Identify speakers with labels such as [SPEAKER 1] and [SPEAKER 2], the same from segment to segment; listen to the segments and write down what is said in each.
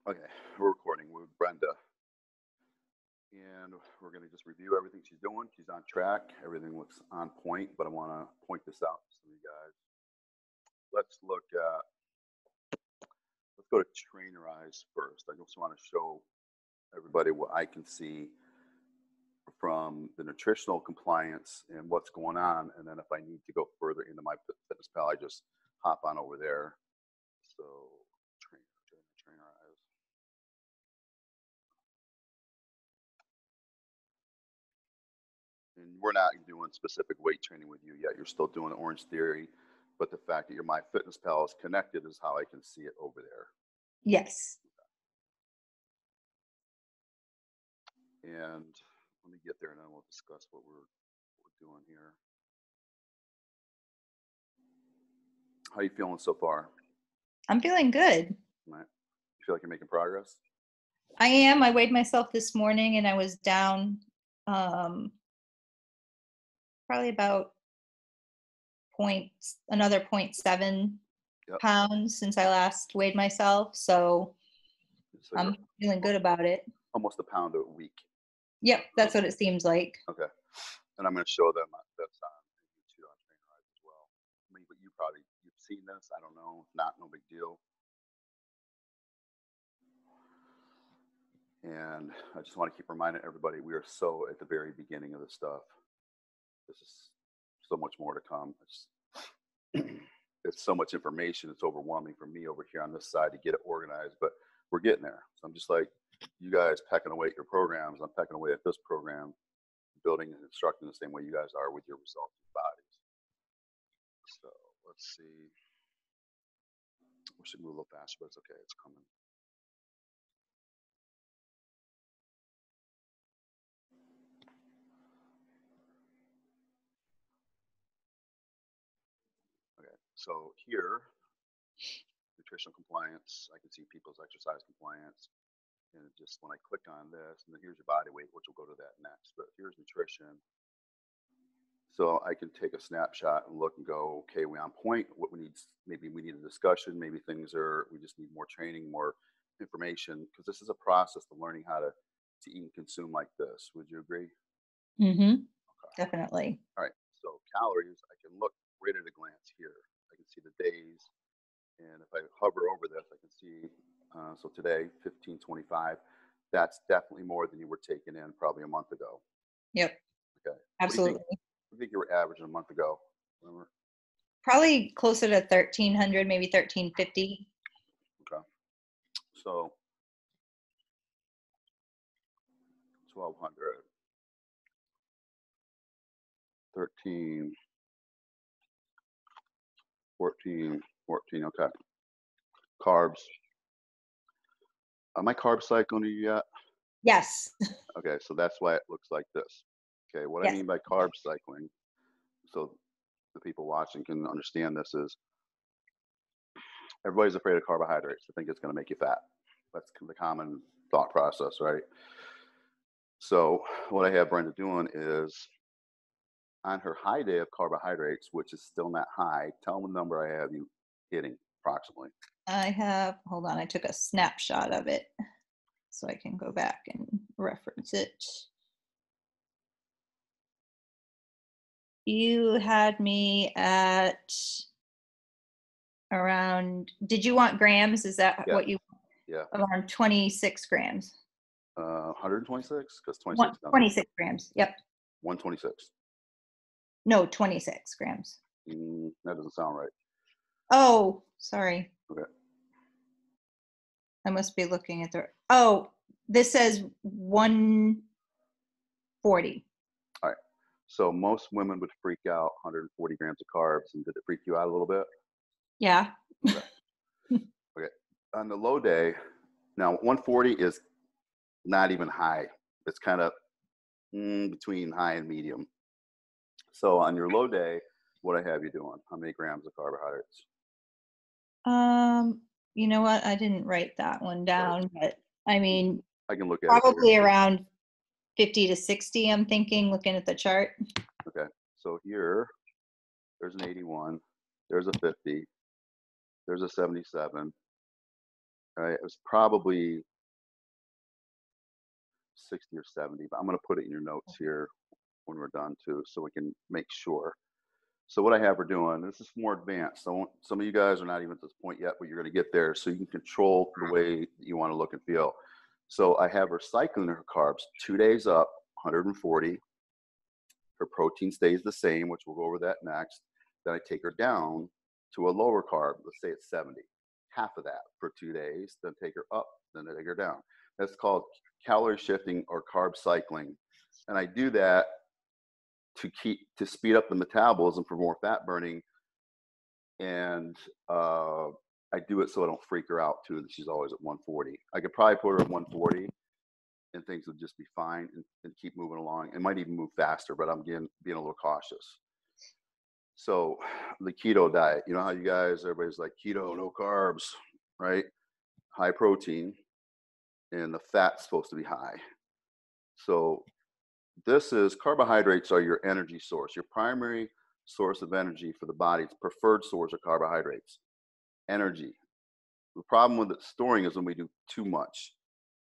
[SPEAKER 1] Okay, we're recording with Brenda, and we're going to just review everything she's doing. She's on track. Everything looks on point, but I want to point this out to some of you guys. Let's look at, let's go to trainer eyes first. I just want to show everybody what I can see from the nutritional compliance and what's going on. And then if I need to go further into my fitness pal, I just hop on over there. So trainer eyes. And we're not doing specific weight training with you yet. You're still doing the Orange Theory, but the fact that your MyFitnessPal is connected is how I can see it over there.
[SPEAKER 2] Yes.
[SPEAKER 1] And let me get there, and then we'll discuss what we're doing here. How are you feeling so far?
[SPEAKER 2] I'm feeling good.
[SPEAKER 1] Right. You feel like you're making progress?
[SPEAKER 2] I am. I weighed myself this morning and I was down probably about another 0.7
[SPEAKER 1] Yep.
[SPEAKER 2] pounds since I last weighed myself. So I'm feeling good about it.
[SPEAKER 1] Almost a pound a week.
[SPEAKER 2] Yep, that's what it seems like.
[SPEAKER 1] Okay. And I'm going to show them that's on YouTube on Trainer Eyes as well. I mean, but you've seen this. I don't know. If not, no big deal. And I just want to keep reminding everybody, we are so at the very beginning of this stuff. This is so much more to come. It's so much information. It's overwhelming for me over here on this side to get it organized, but we're getting there. So I'm just like, you guys pecking away at your programs. I'm pecking away at this program, building and instructing the same way you guys are with your results and bodies. So let's see. We should move a little faster, but it's okay. It's coming. Okay, so here, nutritional compliance, I can see people's exercise compliance. And just when I click on this, and then here's your body weight, which we'll go to that next. But here's nutrition. So I can take a snapshot and look and go, okay, we on point. What we need, maybe we need a discussion. Maybe we just need more training, more information, because this is a process of learning how to eat and consume like this. Would you agree?
[SPEAKER 2] Mm-hmm.
[SPEAKER 1] Okay.
[SPEAKER 2] Definitely.
[SPEAKER 1] All right. So calories, I can look right at a glance here. I can see the days, and if I hover over this, I can see. So today, 1525. That's definitely more than you were taking in probably a month ago.
[SPEAKER 2] Yep.
[SPEAKER 1] Okay.
[SPEAKER 2] Absolutely.
[SPEAKER 1] What do you think you were averaging a month ago? Remember?
[SPEAKER 2] Probably closer to 1,300, maybe 1,350.
[SPEAKER 1] Okay. So 1,200, 13, 14, 14. Okay. Carbs. Am I carb cycling you yet?
[SPEAKER 2] Yes.
[SPEAKER 1] Okay. So that's why it looks like this. Okay. What I
[SPEAKER 2] Yes.
[SPEAKER 1] mean by carb cycling, so the people watching can understand this, is everybody's afraid of carbohydrates. They think it's going to make you fat. That's the common thought process, right? So what I have Brenda doing is on her high day of carbohydrates, which is still not high, tell them the number I have you hitting approximately.
[SPEAKER 2] Hold on, I took a snapshot of it so I can go back and reference it. You had me at around, did you want grams? Is that
[SPEAKER 1] Yeah.
[SPEAKER 2] what you,
[SPEAKER 1] Yeah.
[SPEAKER 2] around 26 grams?
[SPEAKER 1] 126? Because 26
[SPEAKER 2] 26 grams. Yep.
[SPEAKER 1] 126.
[SPEAKER 2] No, 26 grams.
[SPEAKER 1] That doesn't sound right.
[SPEAKER 2] Oh, sorry.
[SPEAKER 1] Okay.
[SPEAKER 2] I must be looking at oh, this says 140.
[SPEAKER 1] All right. So most women would freak out 140 grams of carbs. And did it freak you out a little bit?
[SPEAKER 2] Yeah.
[SPEAKER 1] Okay. Okay. On the low day, now 140 is not even high. It's kind of between high and medium. So on your low day, what I have you doing? How many grams of carbohydrates?
[SPEAKER 2] You know what? I didn't write that one down, but I mean,
[SPEAKER 1] I can look at
[SPEAKER 2] probably
[SPEAKER 1] it
[SPEAKER 2] around 50 to 60, I'm thinking, looking at the chart.
[SPEAKER 1] Okay. So here, there's an 81, there's a 50, there's a 77, right? It was probably 60 or 70, but I'm going to put it in your notes here when we're done too, so we can make sure. So what I have her doing, this is more advanced. So some of you guys are not even at this point yet, but you're going to get there, so you can control the way you want to look and feel. So I have her cycling her carbs 2 days up, 140. Her protein stays the same, which we'll go over that next. Then I take her down to a lower carb. Let's say it's 70. Half of that for 2 days. Then take her up. Then I take her down. That's called calorie shifting or carb cycling. And I do that to speed up the metabolism for more fat burning. And I do it so I don't freak her out too. That she's always at 140. I could probably put her at 140 and things would just be fine and keep moving along. It might even move faster, but I'm being a little cautious. So the keto diet, you know how you guys, everybody's like keto, no carbs, right? High protein, and the fat's supposed to be high. So this is, carbohydrates are your energy source, your primary source of energy for the body's preferred source of carbohydrates, energy. The problem with it storing is when we do too much.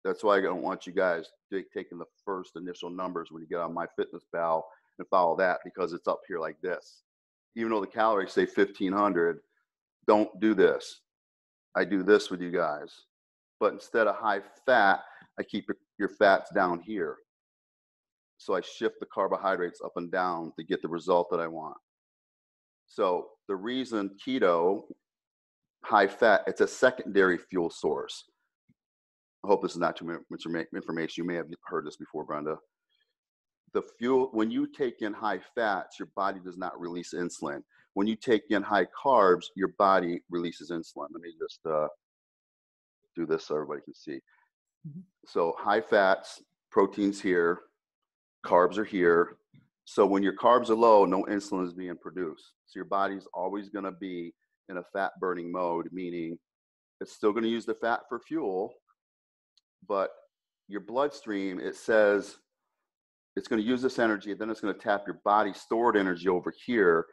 [SPEAKER 1] That's why I don't want you guys taking the first initial numbers when you get on MyFitnessPal and follow that, because it's up here like this. Even though the calories say 1,500, don't do this. I do this with you guys. But instead of high fat, I keep your fats down here. So I shift the carbohydrates up and down to get the result that I want. So the reason keto, high fat, it's a secondary fuel source. I hope this is not too much information. You may have heard this before, Brenda. The fuel, when you take in high fats, your body does not release insulin. When you take in high carbs, your body releases insulin. Let me just do this so everybody can see. So high fats, proteins here, carbs are here. So when your carbs are low, no insulin is being produced. So your body's always going to be in a fat burning mode, meaning it's still going to use the fat for fuel, but your bloodstream, it says it's going to use this energy, and then it's going to tap your body stored energy over here,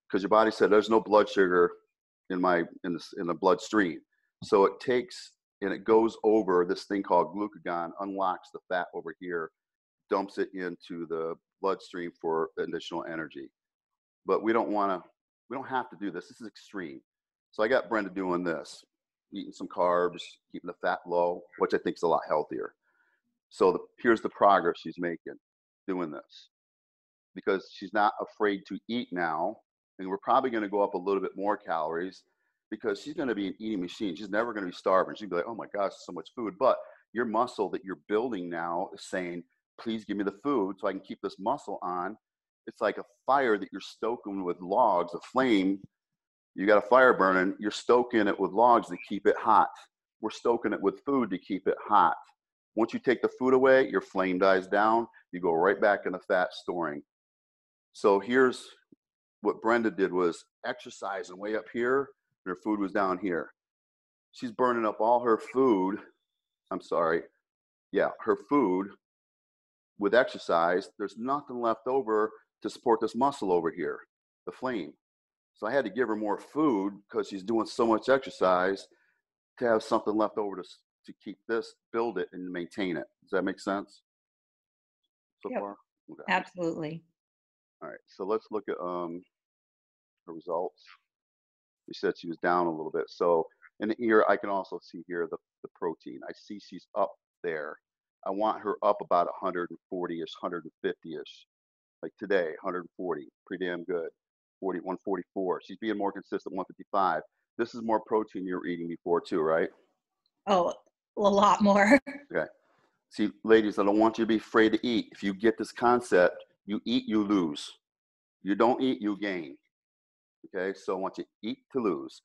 [SPEAKER 1] because your body said there's no blood sugar in the bloodstream. So it takes and it goes over this thing called glucagon, unlocks the fat over here, dumps it into the bloodstream for additional energy. But we don't have to do this. This is extreme. So I got Brenda doing this, eating some carbs, keeping the fat low, which I think is a lot healthier. So here's the progress she's making doing this, because she's not afraid to eat now. And we're probably going to go up a little bit more calories, because she's going to be an eating machine. She's never going to be starving. She'll be like, oh my gosh, so much food. But your muscle that you're building now is saying, please give me the food so I can keep this muscle on. It's like a fire that you're stoking with logs, a flame. You got a fire burning, you're stoking it with logs to keep it hot. We're stoking it with food to keep it hot. Once you take the food away, your flame dies down. You go right back into fat storing. So here's what Brenda did, was exercising way up here, and her food was down here. She's burning up all her food. Her food with exercise. There's nothing left over to support this muscle over here, the flame. So I had to give her more food, because she's doing so much exercise, to have something left over to keep this, build it, and maintain it. Does that make sense so
[SPEAKER 2] Yep.
[SPEAKER 1] far? Okay.
[SPEAKER 2] Absolutely.
[SPEAKER 1] All right, so let's look at the results. She said she was down a little bit. So in here, I can also see here the protein. I see she's up there. I want her up about 140-ish, 150-ish. Like today, 140, pretty damn good. 144. She's being more consistent, 155. This is more protein you were eating before too, right?
[SPEAKER 2] Oh, a lot more.
[SPEAKER 1] Okay. See, ladies, I don't want you to be afraid to eat. If you get this concept, you eat, you lose. You don't eat, you gain. Okay, so I want you to eat to lose.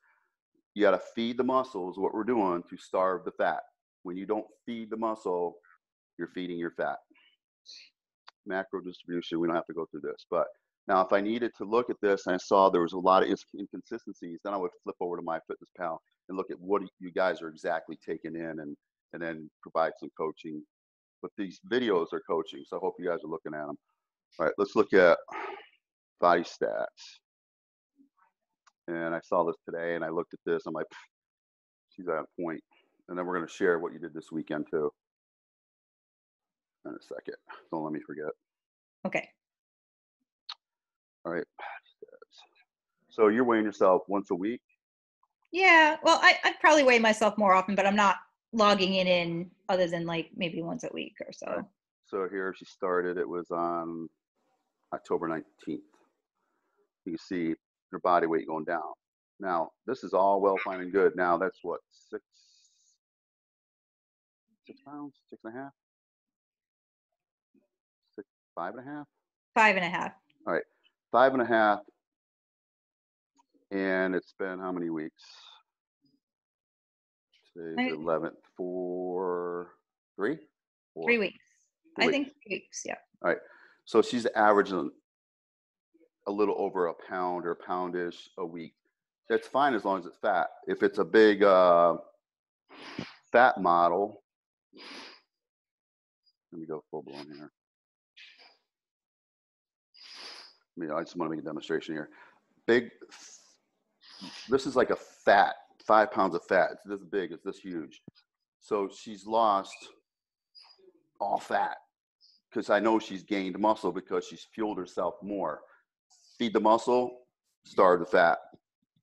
[SPEAKER 1] You got to feed the muscles, what we're doing, to starve the fat. When you don't feed the muscle, you're feeding your fat. Macro distribution, we don't have to go through this. But now if I needed to look at this and I saw there was a lot of inconsistencies, then I would flip over to MyFitnessPal and look at what you guys are exactly taking in, and then provide some coaching. But these videos are coaching, so I hope you guys are looking at them. All right, let's look at body stats. And I saw this today and I looked at this, I'm like, she's on point. And then we're going to share what you did this weekend too in a second. Don't let me forget.
[SPEAKER 2] Okay.
[SPEAKER 1] All right. So you're weighing yourself once a week?
[SPEAKER 2] Yeah. Well, I probably weigh myself more often, but I'm not logging it in other than like maybe once a week or
[SPEAKER 1] All right.
[SPEAKER 2] so.
[SPEAKER 1] So here she started, it was on October 19th. You can see her body weight going down. Now, this is all well, fine, and good. Now, that's what, 6 pounds, 6.5, 5.5.
[SPEAKER 2] 5.5.
[SPEAKER 1] All right, 5.5, and it's been how many weeks? Today's
[SPEAKER 2] I-
[SPEAKER 1] the 11th, 3
[SPEAKER 2] 3 weeks.
[SPEAKER 1] 3
[SPEAKER 2] I
[SPEAKER 1] weeks.
[SPEAKER 2] think 3 weeks. Yeah.
[SPEAKER 1] All right, so she's averaging a little over a pound or poundish a week. That's fine as long as it's fat. If it's a big fat model, let me go full blown here. I just want to make a demonstration here. This is like a fat, 5 pounds of fat. It's this big, it's this huge. So she's lost all fat because I know she's gained muscle because she's fueled herself more. Feed the muscle, starve the fat.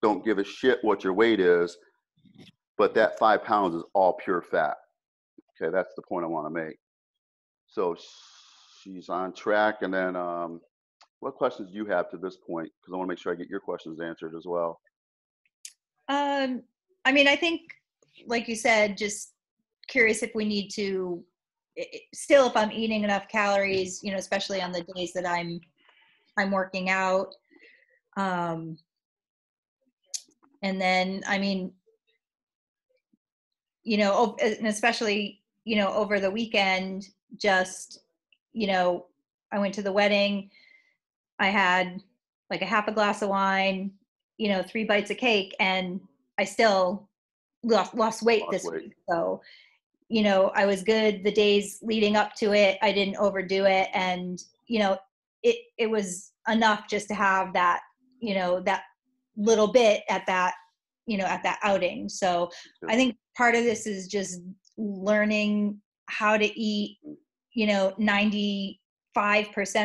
[SPEAKER 1] Don't give a shit what your weight is, but that 5 pounds is all pure fat. Okay, that's the point I want to make. So she's on track. And then what questions do you have to this point? Because I want to make sure I get your questions answered as well.
[SPEAKER 2] I mean, I think, like you said, just curious if we need to still, if I'm eating enough calories, especially on the days that I'm working out. And then, I mean, and especially, over the weekend, just, I went to the wedding. I had like a half a glass of wine, 3 bites of cake, and I still lost weight this week. So, I was good the days leading up to it. I didn't overdo it. And, it was enough just to have that, that little bit at that, at that outing. So I think part of this is just learning how to eat, 95%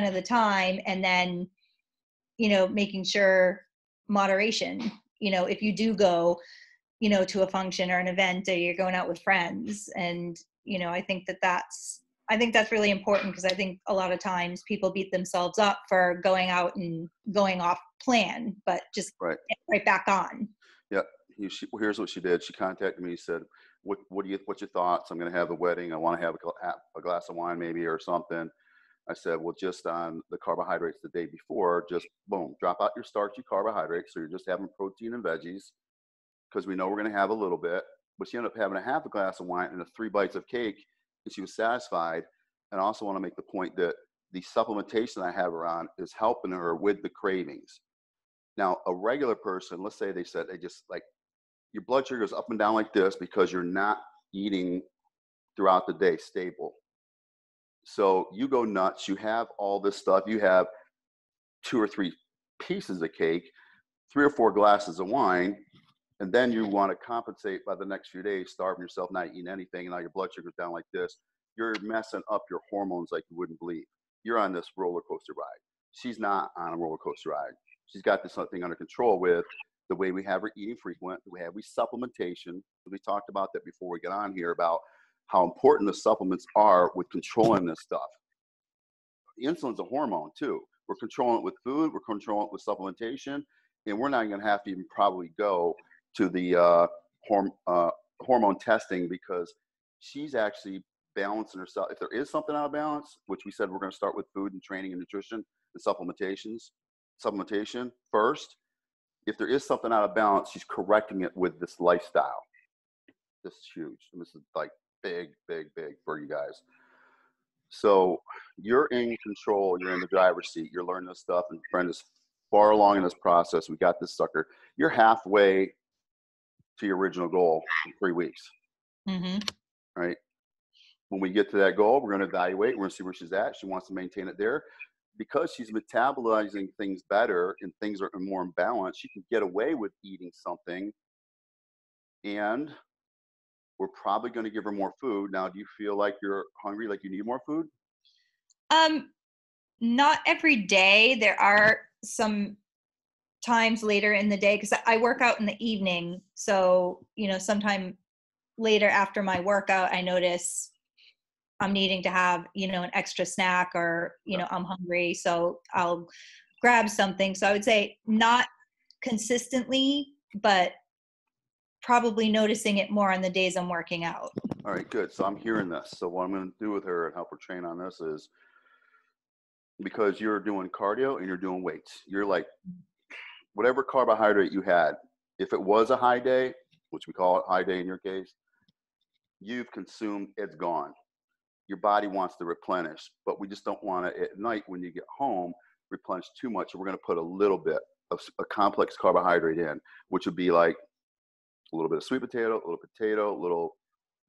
[SPEAKER 2] of the time. And then, making sure moderation, if you do go, to a function or an event, or you're going out with friends. And, I think that's really important, because I think a lot of times people beat themselves up for going out and going off plan, but just get right back on.
[SPEAKER 1] Yeah. Here's what she did. She contacted me, said, what's your thoughts? I'm going to have a wedding. I want to have a glass of wine maybe or something. I said, well, just on the carbohydrates the day before, just boom, drop out your starchy carbohydrates. So you're just having protein and veggies, because we know we're going to have a little bit. But she ended up having a half a glass of wine and 3 bites of cake, and she was satisfied. And I also want to make the point that the supplementation I have her on is helping her with the cravings. Now, a regular person, let's say they said they just like, your blood sugar is up and down like this because you're not eating throughout the day stable. So you go nuts, you have all this stuff, you have 2 or 3 pieces of cake, 3 or 4 glasses of wine, and then you want to compensate by the next few days, starving yourself, not eating anything, and now your blood sugar's down like this. You're messing up your hormones like you wouldn't believe. You're on this roller coaster ride. She's not on a roller coaster ride. She's got this thing under control with the way we have her eating frequent, the way we supplementation. We talked about that before we get on here about how important the supplements are with controlling this stuff. The insulin's a hormone too. We're controlling it with food, we're controlling it with supplementation, and we're not going to have to even probably go to the hormone testing, because she's actually balancing herself. If there is something out of balance, which we said we're going to start with food and training and nutrition and supplementation first. If there is something out of balance, she's correcting it with this lifestyle. This is huge. And this is like big, big, big for you guys. So you're in control. You're in the driver's seat. You're learning this stuff. And Brenda's far along in this process. We got this sucker. You're halfway to your original goal in 3 weeks.
[SPEAKER 2] Mm-hmm.
[SPEAKER 1] Right? When we get to that goal, we're going to evaluate. We're going to see where she's at. She wants to maintain it there. Because she's metabolizing things better and things are more in balance, she can get away with eating something and We're probably going to give her more food. Now, do you feel like you're hungry, like you need more food?
[SPEAKER 2] Um, Not every day. There are some times later in the day because I work out in the evening. So, sometime later after my workout, I notice I'm needing to have, an extra snack or,
[SPEAKER 1] Okay.
[SPEAKER 2] I'm hungry. So I'll grab something. So I would say not consistently, but probably noticing it more on the days I'm working out.
[SPEAKER 1] All right, good. So I'm hearing this. So what I'm going to do with her and help her train on this is, because you're doing cardio and you're doing weights, you're like, whatever carbohydrate you had, if it was a high day, which we call it high day in your case, you've consumed, it's gone. Your body wants to replenish, but we just don't want to at night when you get home replenish too much. We're going to put a little bit of a complex carbohydrate in, which would be like a little bit of sweet potato, a little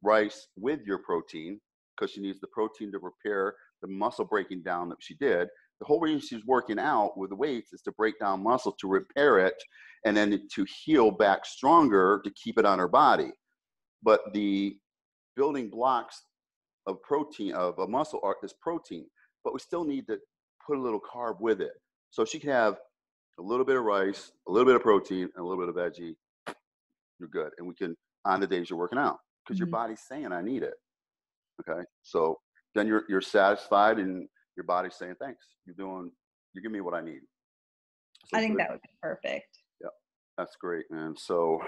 [SPEAKER 1] rice with your protein, because she needs the protein to repair the muscle breaking down that she did. The whole reason she's working out with the weights is to break down muscle, to repair it, and then to heal back stronger to keep it on her body. But the building blocks of protein, of a muscle art, is protein, but we still need to put a little carb with it. So she can have a little bit of rice, a little bit of protein, and a little bit of veggie. You're good. And we can, on the days you're working out, because your
[SPEAKER 2] Mhm.
[SPEAKER 1] body's saying, I need it. Okay. So then you're satisfied and your body's saying, thanks. You're giving me what I need.
[SPEAKER 2] I
[SPEAKER 1] So
[SPEAKER 2] think
[SPEAKER 1] good.
[SPEAKER 2] that would be perfect.
[SPEAKER 1] Yeah. That's great, man. So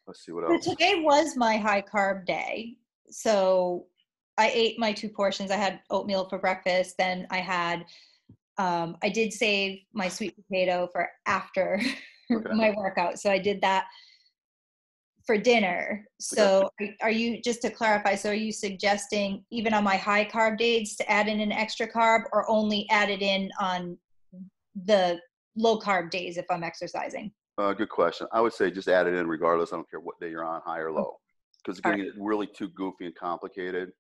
[SPEAKER 1] let's see what
[SPEAKER 2] So
[SPEAKER 1] else.
[SPEAKER 2] today was my high carb day. So I ate my two portions. I had oatmeal for breakfast. Then I did save my sweet potato for after
[SPEAKER 1] Okay.
[SPEAKER 2] my workout. So I did that for dinner.
[SPEAKER 1] I got you.
[SPEAKER 2] So are you, just to clarify, so are you suggesting even on my high carb days to add in an extra carb, or only add it in on the low carb days if I'm exercising?
[SPEAKER 1] Good question. I would say just add it in regardless. I don't care what day you're on, high or
[SPEAKER 2] Okay.
[SPEAKER 1] low, because it's
[SPEAKER 2] All
[SPEAKER 1] going
[SPEAKER 2] right.
[SPEAKER 1] to get really too goofy and complicated.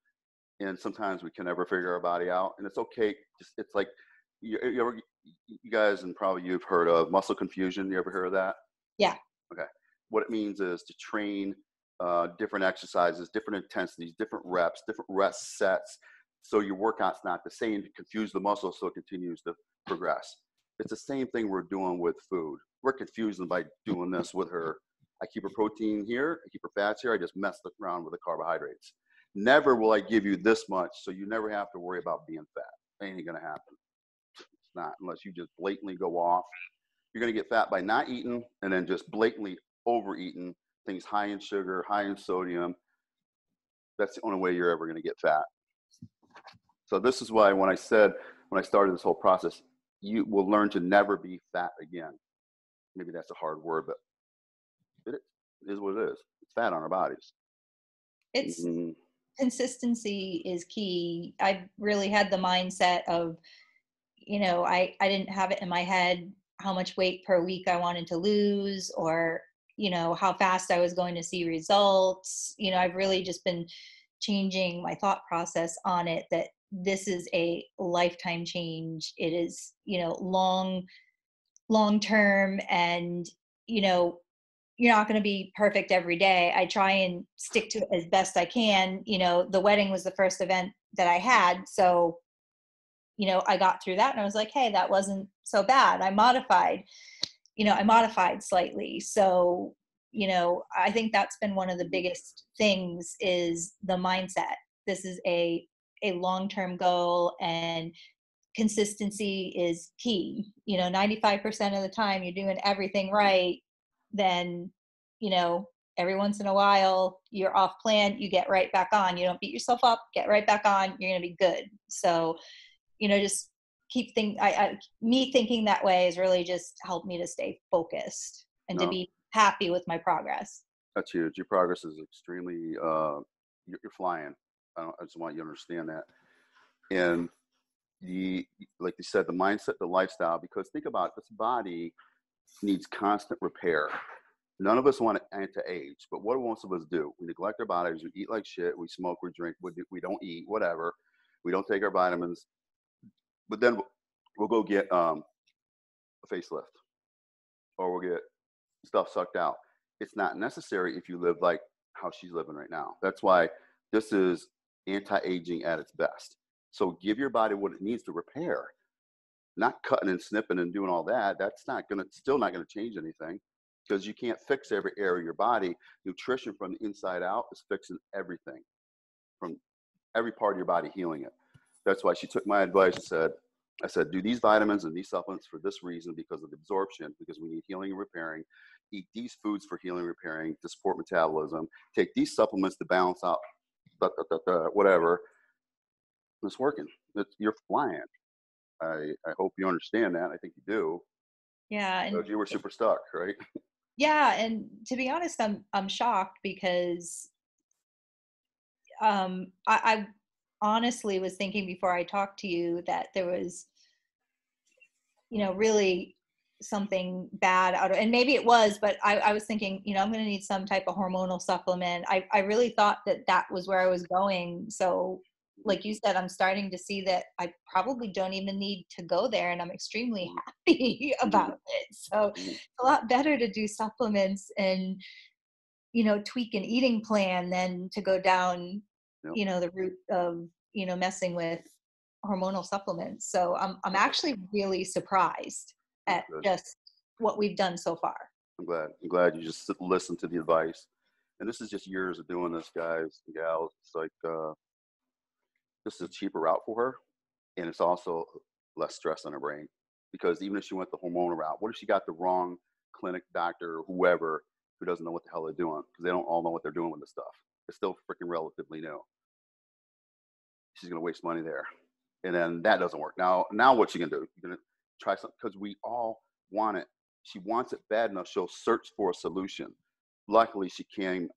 [SPEAKER 1] And sometimes we can never figure our body out. And it's okay. Just, it's like, you guys, and probably you've heard of muscle confusion. You ever heard of that?
[SPEAKER 2] Yeah.
[SPEAKER 1] Okay. What it means is to train different exercises, different intensities, different reps, different rest sets. So your workout's not the same to confuse the muscle so it continues to progress. It's the same thing we're doing with food. We're confusing by doing this with her. I keep her protein here, I keep her fats here, I just mess around with the carbohydrates. Never will I give you this much, so you never have to worry about being fat. Ain't gonna happen. It's not, unless you just blatantly go off. You're going to get fat by not eating and then just blatantly overeating things high in sugar, high in sodium. That's the only way you're ever going to get fat. So this is why when I started this whole process, you will learn to never be fat again. Maybe that's a hard word, but it is what it is. It's fat on our bodies.
[SPEAKER 2] It's
[SPEAKER 1] Mm-hmm.
[SPEAKER 2] consistency is key. I really had the mindset of, I didn't have it in my head how much weight per week I wanted to lose, or, how fast I was going to see results. I've really just been changing my thought process on it, that this is a lifetime change. It is, long term, and, you know, you're not going to be perfect every day. I try and stick to it as best I can. The wedding was the first event that I had. So, I got through that and I was like, hey, that wasn't so bad. I modified slightly. So, I think that's been one of the biggest things, is the mindset. This is a long-term goal, and consistency is key. 95% of the time you're doing everything right, then, you know, every once in a while you're off plan, you get right back on. You don't beat yourself up, get right back on, you're going to be good. So, just keep me thinking that way has really just helped me to stay focused and to
[SPEAKER 1] No,
[SPEAKER 2] be happy with my progress.
[SPEAKER 1] that's huge. Your progress is extremely, you're flying. I just want you to understand that. And like you said, the mindset, the lifestyle, because think about it, this body needs constant repair. None of us want to age, but what do most of us do? We neglect our bodies. We eat like shit. We smoke. We drink. We don't eat. Whatever. We don't take our vitamins. But then we'll go get a facelift, or we'll get stuff sucked out. It's not necessary if you live like how she's living right now. That's why this is anti-aging at its best. So give your body what it needs to repair, not cutting and snipping and doing all that. That's still not gonna change anything, because you can't fix every area of your body. Nutrition from the inside out is fixing everything, from every part of your body, healing it. That's why she took my advice and said, I said, do these vitamins and these supplements for this reason, because of the absorption, because we need healing and repairing. Eat these foods for healing and repairing to support metabolism. Take these supplements to balance out whatever. It's working. You're flying. I hope you understand that. I think you do.
[SPEAKER 2] Yeah. And
[SPEAKER 1] Because you were super stuck, right?
[SPEAKER 2] yeah, and to be honest, I'm shocked because I honestly was thinking before I talked to you that there was, really something bad out of, and maybe it was, but I was thinking, I'm going to need some type of hormonal supplement. I really thought that that was where I was going. So like you said, I'm starting to see that I probably don't even need to go there, and I'm extremely happy about it. So
[SPEAKER 1] Mhm.
[SPEAKER 2] it's a lot better to do supplements and, tweak an eating plan than to go down,
[SPEAKER 1] Yep.
[SPEAKER 2] the route of, messing with hormonal supplements. So I'm actually really surprised at
[SPEAKER 1] Good.
[SPEAKER 2] just what we've done so far.
[SPEAKER 1] I'm glad. I'm glad you just listened to the advice. And this is just years of doing this, guys and gals. It's like this is a cheaper route for her, and it's also less stress on her brain. Because even if she went the hormonal route, what if she got the wrong clinic doctor or whoever who doesn't know what the hell they're doing? Because they don't all know what they're doing with this stuff. It's still freaking relatively new. She's gonna waste money there, and then that doesn't work. Now what you gonna do? You're gonna try something, because we all want it. She wants it bad enough. She'll search for a solution. Luckily, she landed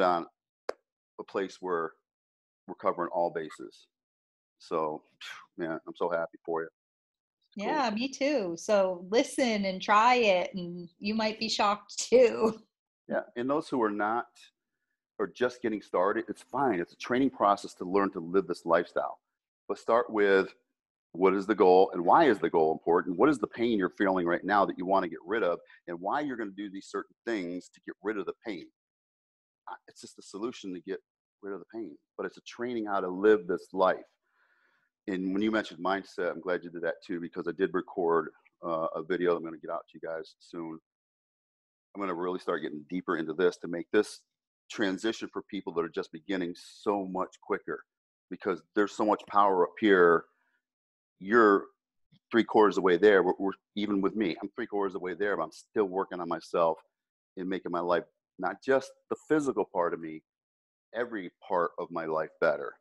[SPEAKER 1] on a place where we're covering all bases. So, man, I'm so happy for you. It's cool.
[SPEAKER 2] Yeah, me too. So listen and try it, and you might be shocked too.
[SPEAKER 1] Yeah, and those who are not, or just getting started, it's fine. It's a training process to learn to live this lifestyle. But start with, what is the goal, and why is the goal important? What is the pain you're feeling right now that you want to get rid of, and why you're going to do these certain things to get rid of the pain? It's just a solution to get rid of the pain, but it's a training how to live this life. And when you mentioned mindset, I'm glad you did that too, because I did record a video I'm going to get out to you guys soon. I'm going to really start getting deeper into this to make this transition for people that are just beginning so much quicker, because there's so much power up here. You're 3/4 the way there. We're even with me. I'm 3/4 the way there, but I'm still working on myself and making my life, not just the physical part of me, every part of my life better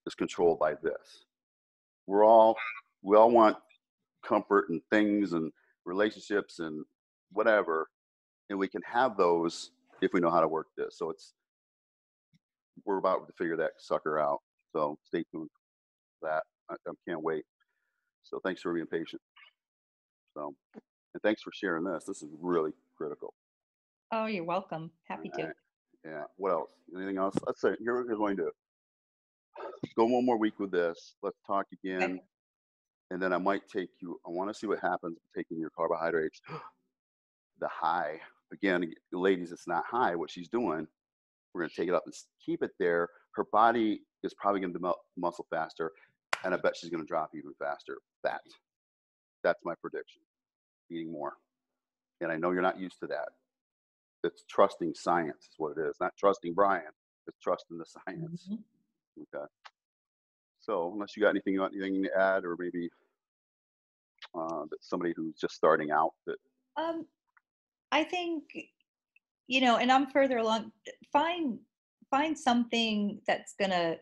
[SPEAKER 1] is controlled by this. We're all we all want comfort and things and relationships and whatever, and we can have those if we know how to work this. So we're about to figure that sucker out. So stay tuned for that. I can't wait. So thanks for being patient. So, and thanks for sharing this. This is really critical.
[SPEAKER 2] Oh, you're welcome. Happy
[SPEAKER 1] All
[SPEAKER 2] to.
[SPEAKER 1] right. Yeah. What else? Anything else? Let's say here's what we're going to do. Go one more week with this. Let's talk
[SPEAKER 2] Okay.
[SPEAKER 1] again, and then I might take you. I want to see what happens with taking your carbohydrates. The high again, ladies. It's not high. What she's doing. We're going to take it up and keep it there. Her body is probably going to develop muscle faster, and I bet she's going to drop even faster. That's my prediction. Eating more, and I know you're not used to that. It's trusting science is what it is. Not trusting Brian. It's trusting the science.
[SPEAKER 2] Mhm.
[SPEAKER 1] Okay. So unless you got anything to add, or maybe that somebody who's just starting out that.
[SPEAKER 2] Um, I think, and I'm further along. Find find something that's gonna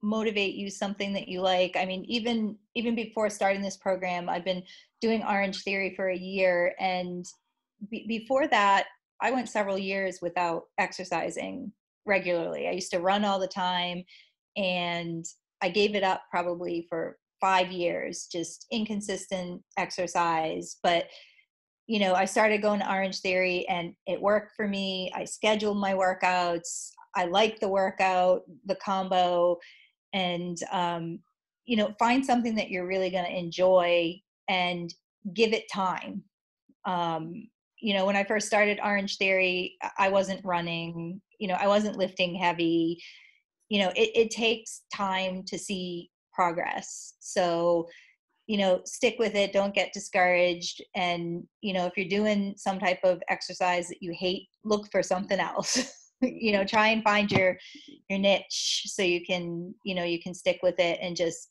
[SPEAKER 2] motivate you, something that you like. I mean, even before starting this program, I've been doing Orange Theory for a year, and before that, I went several years without exercising regularly. I used to run all the time, and I gave it up probably for 5 years, just inconsistent exercise. But I started going to Orange Theory, and it worked for me. I scheduled my workouts. I like the workout, the combo, and find something that you're really going to enjoy and give it time. um, when I first started Orange Theory, I wasn't running, I wasn't lifting heavy. It takes time to see progress. So, stick with it. Don't get discouraged. And, if you're doing some type of exercise that you hate, look for something else. Try and find your niche so you can stick with it and just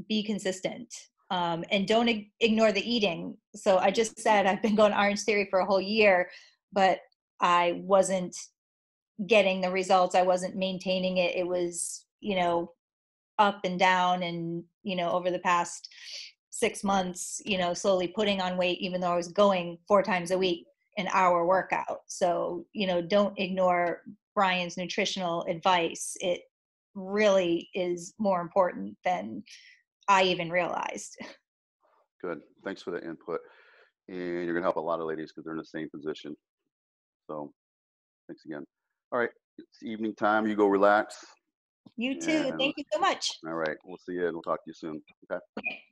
[SPEAKER 2] be consistent. And don't ignore the eating. So I just said I've been going Orange Theory for a whole year, but I wasn't getting the results. I wasn't maintaining it. It was, up and down. And, over the past 6 months, slowly putting on weight, even though I was going 4 times a week, an hour workout. So, don't ignore Brian's nutritional advice. It really is more important than I even realized.
[SPEAKER 1] Good. Thanks for the input. And you're going to help a lot of ladies because they're in the same position. So thanks again. All right. It's evening time. You go relax.
[SPEAKER 2] You too.
[SPEAKER 1] And
[SPEAKER 2] Thank you so much.
[SPEAKER 1] all right. We'll see you and we'll talk to you soon. Okay.
[SPEAKER 2] Okay.